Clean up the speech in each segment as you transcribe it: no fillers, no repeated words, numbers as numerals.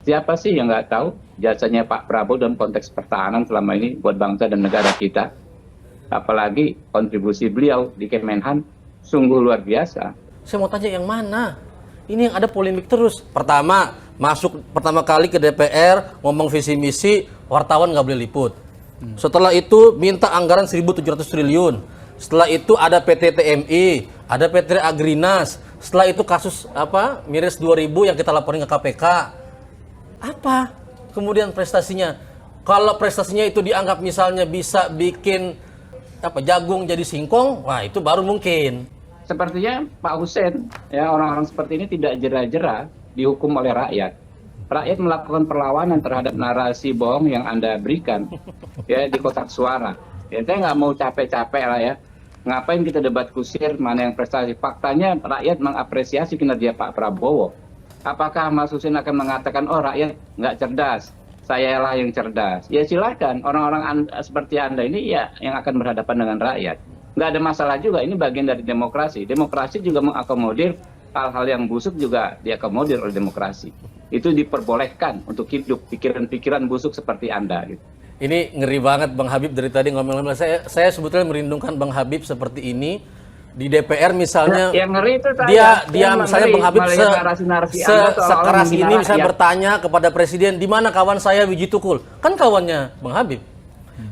Siapa sih yang nggak tahu jasanya Pak Prabowo dalam konteks pertahanan selama ini buat bangsa dan negara kita? Apalagi kontribusi beliau di Kemenhan sungguh luar biasa. Saya mau tanya yang mana? Ini yang ada polemik terus. Pertama, masuk pertama kali ke DPR, ngomong visi misi, wartawan nggak boleh liput. Setelah itu minta anggaran 1.700 triliun. Setelah itu ada PT TMI, ada PT Agrinas. Setelah itu kasus Miris 2000 yang kita laporin ke KPK. Apa kemudian prestasinya? Kalau prestasinya itu dianggap misalnya bisa bikin jagung jadi singkong, wah itu baru mungkin. Sepertinya Pak Hussein, ya orang-orang seperti ini tidak jera-jera dihukum oleh rakyat. Rakyat melakukan perlawanan terhadap narasi bohong yang Anda berikan ya di kotak suara. Ya, saya nggak mau capek-capek lah ya. Ngapain kita debat kusir mana yang prestasi? Faktanya rakyat mengapresiasi kinerja Pak Prabowo. Apakah Mas Hussein akan mengatakan, oh rakyat nggak cerdas, sayalah yang cerdas? Ya silakan, orang-orang seperti Anda ini ya yang akan berhadapan dengan rakyat. Nggak ada masalah juga, ini bagian dari demokrasi. Demokrasi juga mengakomodir hal-hal yang busuk juga diakomodir oleh demokrasi. Itu diperbolehkan untuk hidup pikiran-pikiran busuk seperti Anda. Gitu. Ini ngeri banget Bang Habib dari tadi ngomong-ngomong. Saya sebetulnya merindungkan Bang Habib seperti ini. Di DPR misalnya, yang ngeri itu dia misalnya Bang Habib sekeras ini misalnya bertanya kepada Presiden, di mana kawan saya Wiji Tukul? Kan kawannya Bang Habib.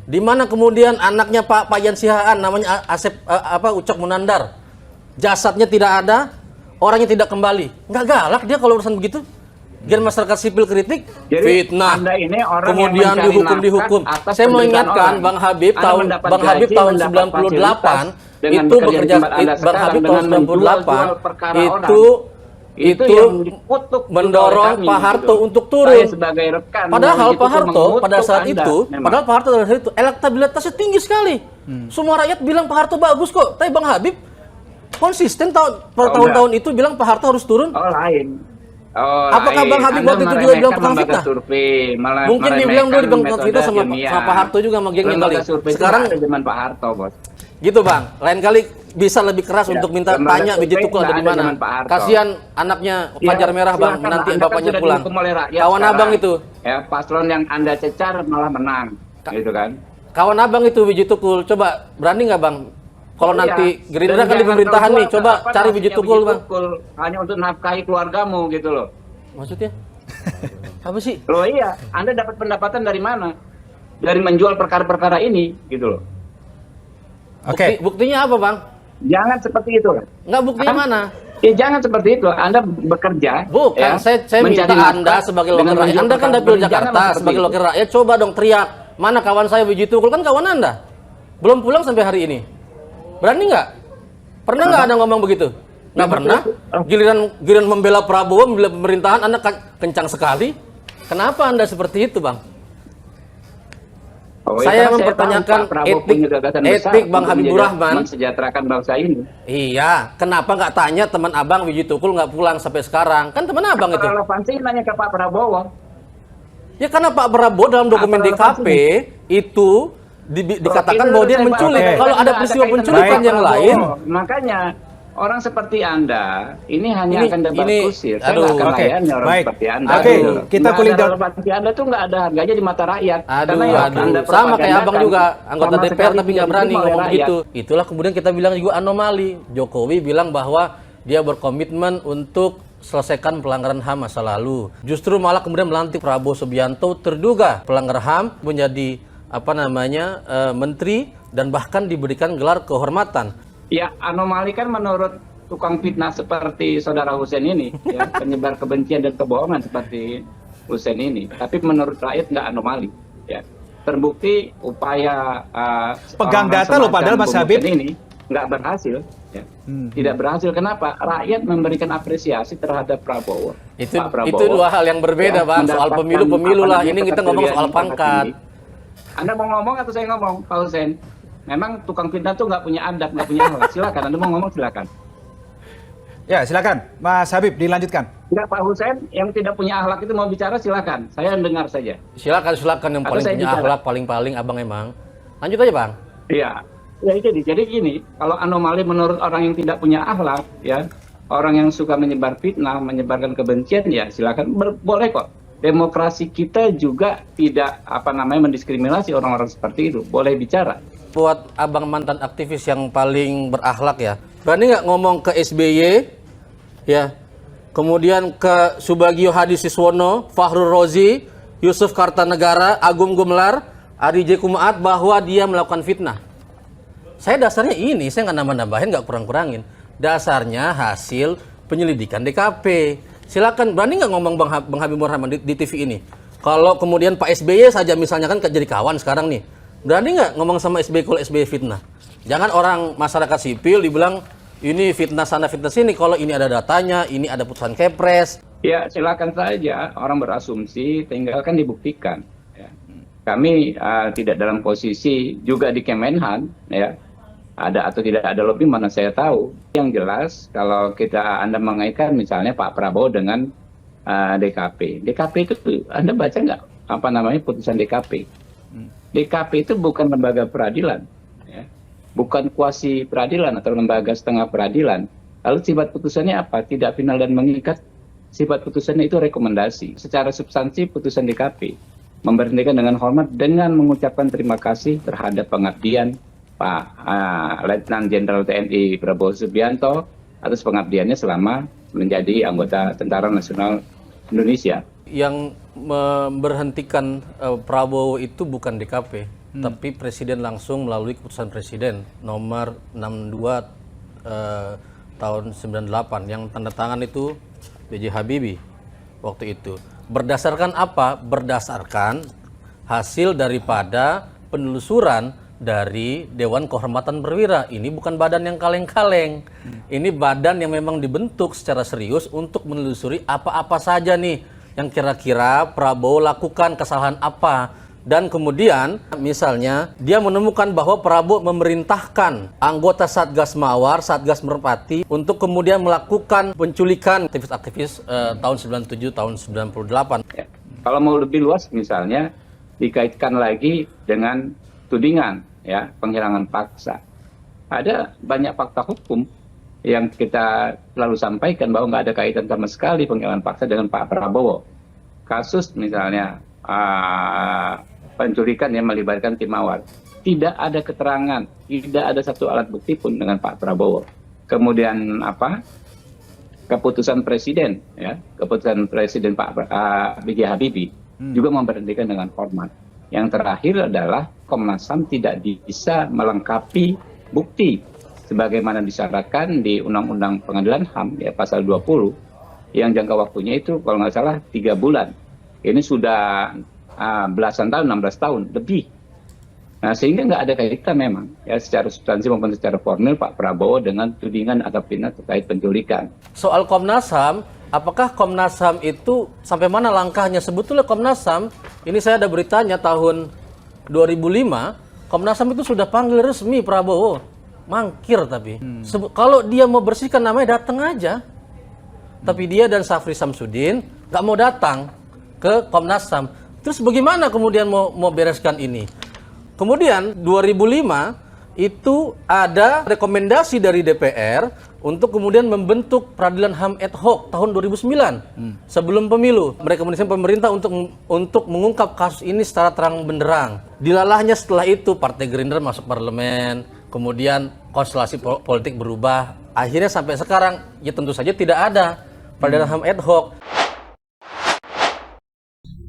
Di mana kemudian anaknya Pak Yan Sihaan namanya Asep Ucok Munandar, jasadnya tidak ada, orangnya tidak kembali. Nggak galak dia kalau urusan begitu. Biar masyarakat sipil kritik, jadi, fitnah, kemudian dihukum. Saya mau ingatkan Bang Habib tahun 98 itu bekerja Bang Habib tahun 98 itu mendorong Pak Harto untuk turun. Padahal Pak Harto pada saat itu elektabilitasnya tinggi sekali. Semua rakyat bilang Pak Harto bagus kok. Tapi Bang Habib konsisten tahun-tahun itu bilang Pak Harto harus turun. Oh lain. Apakah Bang Habib waktu itu juga bilang tukang fitnah? Mungkin dia bilang dulu di tukang fitnah sama Pak Harto juga sama gengnya kali. Sekarang zaman Pak Harto, Bos. Gitu Bang, lain kali bisa lebih keras untuk minta tanya Wiji Tukul ada di mana. Kasihan anaknya Fajar Merah Bang, nanti bapaknya pulang. Kawan abang itu. Ya, paslon yang Anda cecar malah menang, gitu kan? Kawan abang itu Wiji Tukul, coba berani nggak Bang? Kalau nanti Gerindra kan di pemerintahan nih, coba cari Wiji Tukul Bang. Hanya untuk nafkahi keluargamu gitu loh. Maksudnya? Apa sih? Loh iya, Anda dapat pendapatan dari mana? Dari menjual perkara-perkara ini, gitu loh. Oke. Buktinya apa Bang? Jangan seperti itu. Nggak, buktinya mana? Ya jangan seperti itu. Anda bekerja. Bukan, ya, saya minta Anda sebagai wakil rakyat. Anda kan dapil Jakarta sebagai wakil rakyat. Coba dong teriak. Mana kawan saya Wiji Tukul, kan kawan Anda. Belum pulang sampai hari ini. Berani nggak? Pernah nggak Anda ngomong begitu? Nggak pernah. Giliran membela Prabowo, membela pemerintahan, Anda kencang sekali. Kenapa Anda seperti itu Bang? Saya mempertanyakan etik Bang Habibur Rahman mensejahterakan bangsa ini. Iya, kenapa nggak tanya teman abang Wiji Tukul nggak pulang sampai sekarang? Kan teman abang itu. Relevansi nanya ke Pak Prabowo. Ya karena Pak Prabowo dalam dokumen DKP itu dikatakan bahwa dia menculik. Kalau ada peristiwa penculikan yang lain, makanya orang seperti Anda ini hanya akan debat kusir. Saya nggak akan layani orang seperti Anda. Kita kulik down. Relevansi Anda tuh nggak ada harganya di mata rakyat. Sama kayak abang juga anggota DPR tapi nggak berani ngomong begitu. Itulah kemudian kita bilang juga anomali. Jokowi bilang bahwa dia berkomitmen untuk selesaikan pelanggaran HAM masa lalu. Justru malah kemudian melantik Prabowo Subianto terduga pelanggar HAM menjadi menteri dan bahkan diberikan gelar kehormatan. Ya, anomali kan menurut tukang fitnah seperti saudara Hussein ini, ya, penyebar kebencian dan kebohongan seperti Hussein ini. Tapi menurut rakyat nggak anomali. Ya. Terbukti upaya pegang data loh padahal Mas Habib ini nggak berhasil. Ya. Tidak berhasil. Kenapa? Rakyat memberikan apresiasi terhadap Prabowo. Itu dua hal yang berbeda, ya, Bang. Soal pemilu lah. Ini kita ngomong soal pangkat. Anda mau ngomong atau saya ngomong, Pak Hussein? Memang tukang fitnah tuh nggak punya adab, nggak punya akhlak. Silakan, Anda mau ngomong silakan. Ya, silakan, Mas Habib dilanjutkan. Enggak, Pak Hussein yang tidak punya akhlak itu mau bicara silakan. Saya dengar saja. Silakan yang paling punya akhlak paling abang emang. Lanjut aja Bang. Iya, ya jadi gini. Kalau anomali menurut orang yang tidak punya akhlak, ya orang yang suka menyebar fitnah, menyebarkan kebencian, ya silakan boleh kok. demokrasi kita juga tidak mendiskriminasi orang-orang seperti itu. Boleh bicara. Buat abang mantan aktivis yang paling berakhlak ya, berani nggak ngomong ke SBY, ya, kemudian ke Subagio Hadi Siswono, Fahrul Rozi, Yusuf Kartanegara, Agung Gumelar, Ari J. Kumaat bahwa dia melakukan fitnah? Saya dasarnya ini, saya nggak nambah-nambahin, nggak kurang-kurangin. Dasarnya hasil penyelidikan DKP. Silakan, berani nggak ngomong Bang Habibur Rahman di TV ini? Kalau kemudian Pak SBY saja misalnya kan jadi kawan sekarang nih, berani nggak ngomong sama SBY kalau SBY fitnah? Jangan orang masyarakat sipil dibilang ini fitnah sana fitnah sini, kalau ini ada datanya, ini ada putusan Kepres. Ya silakan saja orang berasumsi, tinggalkan dibuktikan. Ya. Kami tidak dalam posisi juga di Kemenhan, ya. Ada atau tidak ada lobby mana saya tahu. Yang jelas kalau Anda mengaitkan misalnya Pak Prabowo dengan DKP. DKP itu Anda baca nggak putusan DKP? DKP itu bukan lembaga peradilan, ya. Bukan kuasi peradilan atau lembaga setengah peradilan. Lalu sifat putusannya apa? Tidak final dan mengikat. Sifat putusannya itu rekomendasi. Secara substansi putusan DKP memberhentikan dengan hormat dengan mengucapkan terima kasih terhadap pengabdian Pak Letnan Jenderal TNI Prabowo Subianto atas pengabdiannya selama menjadi anggota Tentara Nasional Indonesia. Yang memberhentikan Prabowo itu bukan DKP, tapi Presiden langsung melalui keputusan Presiden nomor 62 tahun 98 yang tanda tangan itu B.J. Habibie waktu itu. Berdasarkan apa? Berdasarkan hasil daripada penelusuran dari Dewan Kehormatan Perwira. Ini bukan badan yang kaleng-kaleng. Ini badan yang memang dibentuk secara serius untuk menelusuri apa-apa saja nih yang kira-kira Prabowo lakukan, kesalahan apa. Dan kemudian misalnya dia menemukan bahwa Prabowo memerintahkan anggota Satgas Mawar, Satgas Merpati untuk kemudian melakukan penculikan aktivis-aktivis tahun 97, tahun 98. Ya. Kalau mau lebih luas misalnya dikaitkan lagi dengan tudingan, ya, penghilangan paksa. Ada banyak fakta hukum yang kita selalu sampaikan bahwa nggak ada kaitan sama sekali penghilangan paksa dengan Pak Prabowo. Kasus misalnya penculikan yang melibatkan tim Mawar, tidak ada keterangan, tidak ada satu alat bukti pun dengan Pak Prabowo. Kemudian keputusan Presiden, ya, keputusan Presiden Pak B.J. Habibie juga memberhentikan dengan hormat. Yang terakhir adalah Komnas HAM tidak bisa melengkapi bukti sebagaimana disyaratkan di Undang-Undang Pengadilan HAM, ya, pasal 20, yang jangka waktunya itu kalau nggak salah 3 bulan. Ini sudah belasan tahun, 16 tahun lebih. Nah, sehingga nggak ada kaitan memang, ya, secara substansi maupun secara formil Pak Prabowo dengan tudingan atau fitnah terkait penculikan. Soal Komnas HAM, apakah Komnas HAM itu sampai mana langkahnya? Sebetulnya Komnas HAM, ini saya ada beritanya tahun 2005, Komnas HAM itu sudah panggil resmi Prabowo. Mangkir tapi. Kalau dia mau bersihkan namanya datang aja. Tapi dia dan Safri Samsudin nggak mau datang ke Komnas HAM. Terus bagaimana kemudian mau bereskan ini? Kemudian 2005 itu ada rekomendasi dari DPR untuk kemudian membentuk peradilan HAM ad hoc tahun 2009 sebelum pemilu. Merekomendasikan pemerintah untuk mengungkap kasus ini secara terang benderang. Dilalahnya setelah itu Partai Gerindra masuk parlemen, kemudian konstelasi politik berubah. Akhirnya sampai sekarang ya tentu saja tidak ada peradilan HAM ad hoc.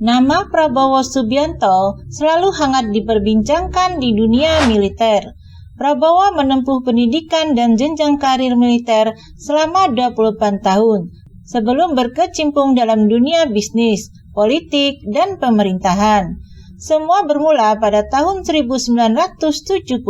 Nama Prabowo Subianto selalu hangat diperbincangkan di dunia militer. Prabowo menempuh pendidikan dan jenjang karir militer selama 24 tahun sebelum berkecimpung dalam dunia bisnis, politik, dan pemerintahan. Semua bermula pada tahun 1976.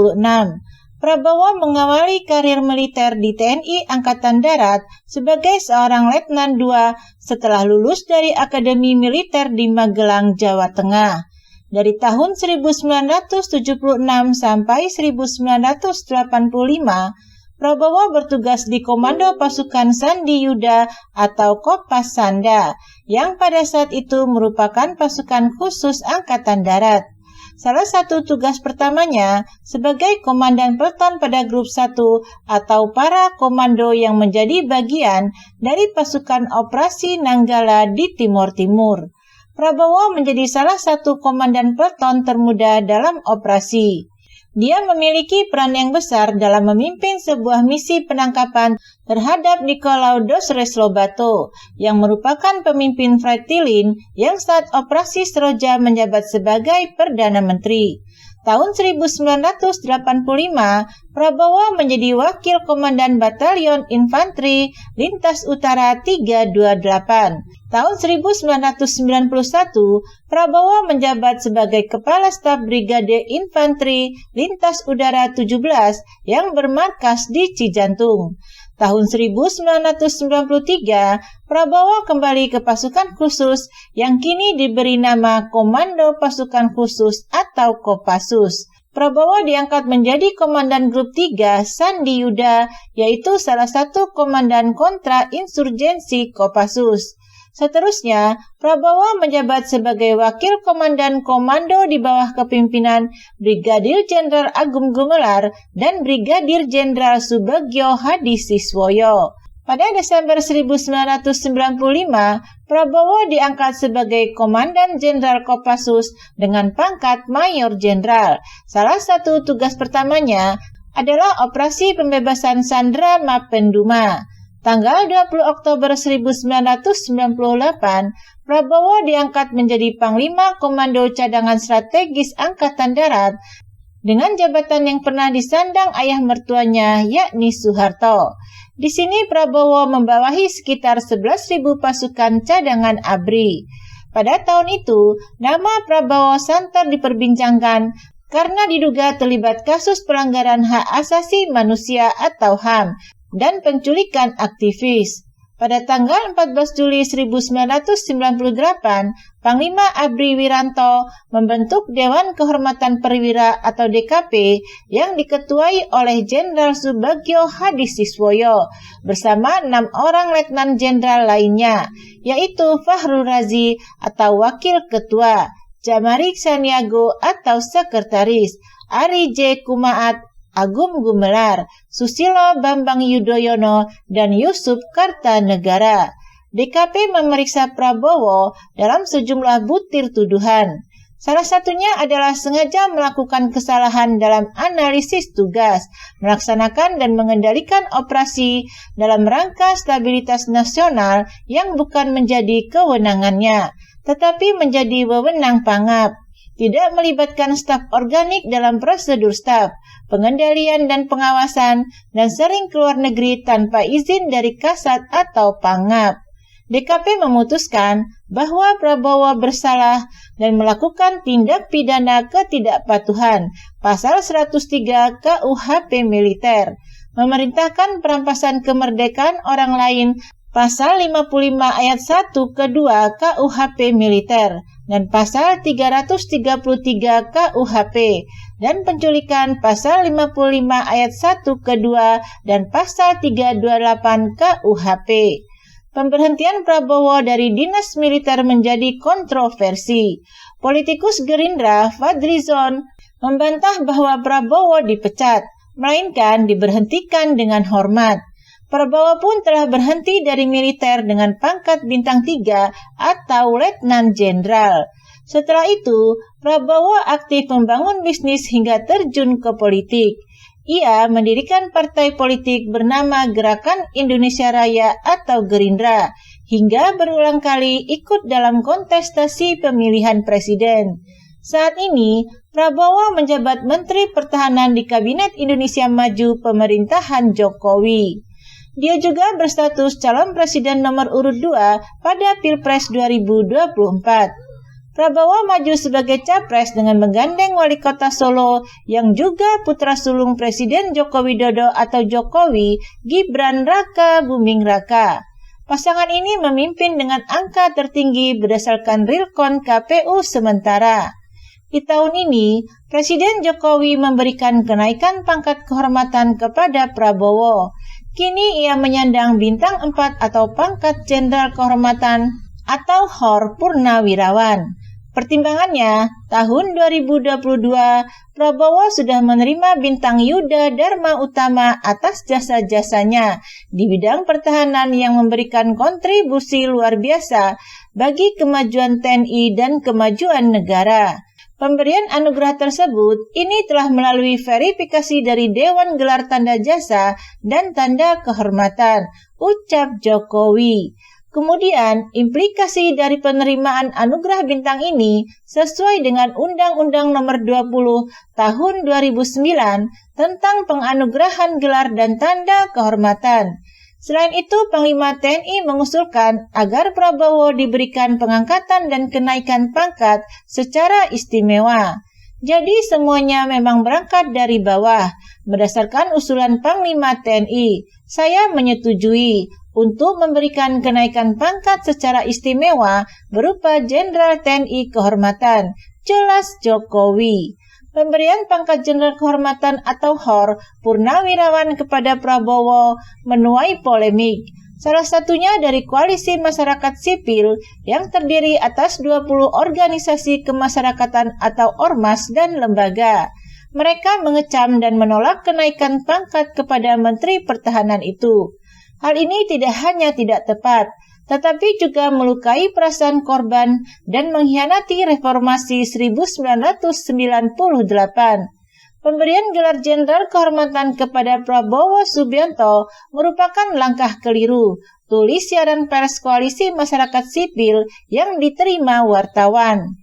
Prabowo mengawali karir militer di TNI Angkatan Darat sebagai seorang Letnan II setelah lulus dari Akademi Militer di Magelang, Jawa Tengah. Dari tahun 1976 sampai 1985, Prabowo bertugas di Komando Pasukan Sandi Yuda atau Kopas Sanda, yang pada saat itu merupakan pasukan khusus Angkatan Darat. Salah satu tugas pertamanya sebagai komandan peleton pada grup 1 atau para komando yang menjadi bagian dari pasukan operasi Nanggala di Timur Timur. Prabowo menjadi salah satu komandan peleton termuda dalam operasi. Dia memiliki peran yang besar dalam memimpin sebuah misi penangkapan terhadap Nicolau dos Reis Lobato, yang merupakan pemimpin Fretilin yang saat operasi Seroja menjabat sebagai Perdana Menteri. Tahun 1985, Prabowo menjadi Wakil Komandan Batalion Infanteri Lintas Utara 328. Tahun 1991, Prabowo menjabat sebagai Kepala Staf Brigade Infanteri Lintas Udara 17 yang bermarkas di Cijantung. Tahun 1993, Prabowo kembali ke pasukan khusus yang kini diberi nama Komando Pasukan Khusus atau Kopassus. Prabowo diangkat menjadi Komandan Grup 3 Sandi Yuda, yaitu salah satu komandan kontra insurgensi Kopassus. Seterusnya, Prabowo menjabat sebagai Wakil Komandan Komando di bawah kepimpinan Brigadir Jenderal Agung Gumelar dan Brigadir Jenderal Subagio Hadi Siswoyo. Pada Desember 1995, Prabowo diangkat sebagai Komandan Jenderal Kopassus dengan pangkat Mayor Jenderal. Salah satu tugas pertamanya adalah operasi pembebasan Sandra Mapenduma. Tanggal 20 Oktober 1998, Prabowo diangkat menjadi Panglima Komando Cadangan Strategis Angkatan Darat dengan jabatan yang pernah disandang ayah mertuanya, yakni Soeharto. Di sini Prabowo membawahi sekitar 11.000 pasukan cadangan ABRI. Pada tahun itu, nama Prabowo santer diperbincangkan karena diduga terlibat kasus pelanggaran hak asasi manusia atau HAM dan penculikan aktivis. Pada tanggal 14 Juli 1998, Panglima ABRI Wiranto membentuk Dewan Kehormatan Perwira atau DKP yang diketuai oleh Jenderal Subagio Hadi Siswoyo bersama 6 orang letnan jenderal lainnya, yaitu Fahrul Razi atau Wakil Ketua, Jamarik Saniago atau Sekretaris, Ari J. Kumaat, Agung Gumelar, Susilo Bambang Yudhoyono, dan Yusuf Kartanegara. DKP memeriksa Prabowo dalam sejumlah butir tuduhan. Salah satunya adalah sengaja melakukan kesalahan dalam analisis tugas, melaksanakan dan mengendalikan operasi dalam rangka stabilitas nasional yang bukan menjadi kewenangannya, tetapi menjadi wewenang Pangap. Tidak melibatkan staf organik dalam prosedur staf, pengendalian dan pengawasan, dan sering keluar negeri tanpa izin dari Kasat atau Pangap. DKP memutuskan bahwa Prabowo bersalah dan melakukan tindak pidana ketidakpatuhan, pasal 103 KUHP Militer, memerintahkan perampasan kemerdekaan orang lain, pasal 55 ayat 1 kedua KUHP Militer, dan pasal 333 KUHP, dan penculikan pasal 55 ayat 1 kedua dan pasal 328 KUHP. Pemberhentian Prabowo dari dinas militer menjadi kontroversi. Politikus Gerindra Fadlizon membantah bahwa Prabowo dipecat, melainkan diberhentikan dengan hormat. Prabowo pun telah berhenti dari militer dengan pangkat bintang 3 atau letnan jenderal. Setelah itu, Prabowo aktif membangun bisnis hingga terjun ke politik. Ia mendirikan partai politik bernama Gerakan Indonesia Raya atau Gerindra, hingga berulang kali ikut dalam kontestasi pemilihan presiden. Saat ini, Prabowo menjabat Menteri Pertahanan di Kabinet Indonesia Maju pemerintahan Jokowi. Dia juga berstatus calon presiden nomor urut 2 pada Pilpres 2024. Prabowo maju sebagai capres dengan menggandeng wali kota Solo yang juga putra sulung Presiden Joko Widodo atau Jokowi, Gibran Raka Buming Raka. Pasangan ini memimpin dengan angka tertinggi berdasarkan realcon KPU sementara. Di tahun ini, Presiden Jokowi memberikan kenaikan pangkat kehormatan kepada Prabowo. Kini ia menyandang bintang 4 atau pangkat jenderal kehormatan atau HOR Purnawirawan. Pertimbangannya, tahun 2022, Prabowo sudah menerima bintang Yuda Dharma Utama atas jasa-jasanya di bidang pertahanan yang memberikan kontribusi luar biasa bagi kemajuan TNI dan kemajuan negara. Pemberian anugerah tersebut ini telah melalui verifikasi dari Dewan Gelar Tanda Jasa dan Tanda Kehormatan, ucap Jokowi. Kemudian, implikasi dari penerimaan anugerah bintang ini sesuai dengan Undang-Undang Nomor 20 Tahun 2009 tentang penganugerahan gelar dan tanda kehormatan. Selain itu, Panglima TNI mengusulkan agar Prabowo diberikan pengangkatan dan kenaikan pangkat secara istimewa. Jadi semuanya memang berangkat dari bawah. Berdasarkan usulan Panglima TNI, saya menyetujui untuk memberikan kenaikan pangkat secara istimewa berupa Jenderal TNI Kehormatan, jelas Jokowi. Pemberian pangkat Jenderal Kehormatan atau HOR Purnawirawan kepada Prabowo menuai polemik. Salah satunya dari koalisi masyarakat sipil yang terdiri atas 20 organisasi kemasyarakatan atau ormas dan lembaga. Mereka mengecam dan menolak kenaikan pangkat kepada Menteri Pertahanan itu. Hal ini tidak hanya tidak tepat, tetapi juga melukai perasaan korban dan mengkhianati reformasi 1998. Pemberian gelar Jenderal Kehormatan kepada Prabowo Subianto merupakan langkah keliru, tulis siaran pers Koalisi Masyarakat Sipil yang diterima wartawan.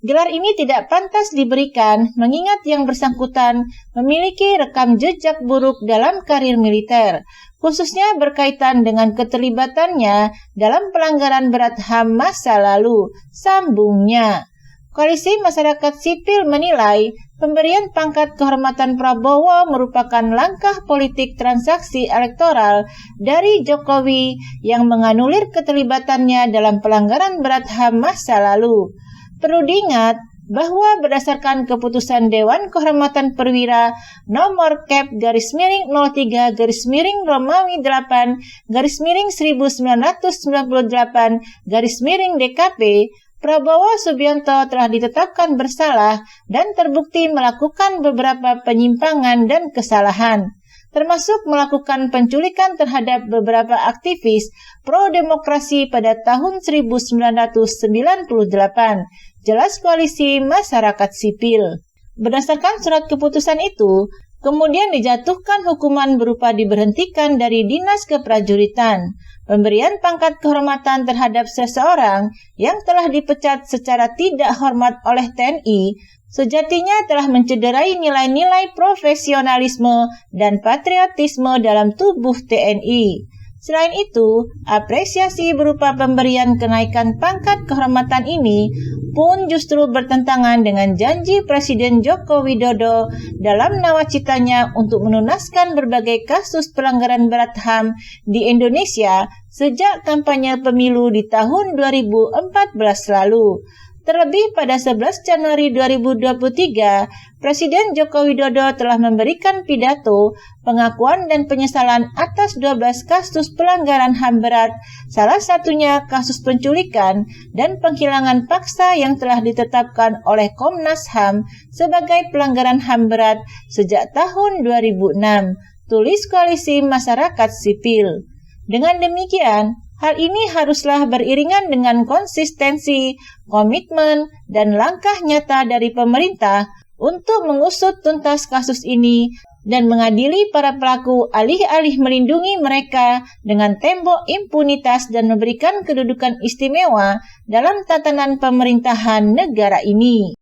Gelar ini tidak pantas diberikan mengingat yang bersangkutan memiliki rekam jejak buruk dalam karir militer, khususnya berkaitan dengan keterlibatannya dalam pelanggaran berat HAM masa lalu, sambungnya. Koalisi Masyarakat Sipil menilai pemberian pangkat kehormatan Prabowo merupakan langkah politik transaksi elektoral dari Jokowi yang menganulir keterlibatannya dalam pelanggaran berat HAM masa lalu. Perlu diingat bahwa berdasarkan keputusan Dewan Kehormatan Perwira nomor Kep/03-03-3/Romawi 8/1998/DKP, Prabowo Subianto telah ditetapkan bersalah dan terbukti melakukan beberapa penyimpangan dan kesalahan, termasuk melakukan penculikan terhadap beberapa aktivis pro-demokrasi pada tahun 1998, jelas Koalisi Masyarakat Sipil. Berdasarkan surat keputusan itu, kemudian dijatuhkan hukuman berupa diberhentikan dari Dinas Keprajuritan. Pemberian pangkat kehormatan terhadap seseorang yang telah dipecat secara tidak hormat oleh TNI sejatinya telah mencederai nilai-nilai profesionalisme dan patriotisme dalam tubuh TNI. Selain itu, apresiasi berupa pemberian kenaikan pangkat kehormatan ini pun justru bertentangan dengan janji Presiden Joko Widodo dalam nawacitanya untuk menuntaskan berbagai kasus pelanggaran berat HAM di Indonesia sejak kampanye pemilu di tahun 2014 lalu. Terlebih pada 11 Januari 2023, Presiden Joko Widodo telah memberikan pidato pengakuan dan penyesalan atas 12 kasus pelanggaran HAM berat, salah satunya kasus penculikan dan penghilangan paksa yang telah ditetapkan oleh Komnas HAM sebagai pelanggaran HAM berat sejak tahun 2006, tulis Koalisi Masyarakat Sipil. Dengan demikian, hal ini haruslah beriringan dengan konsistensi, komitmen, dan langkah nyata dari pemerintah untuk mengusut tuntas kasus ini dan mengadili para pelaku alih-alih melindungi mereka dengan tembok impunitas dan memberikan kedudukan istimewa dalam tatanan pemerintahan negara ini.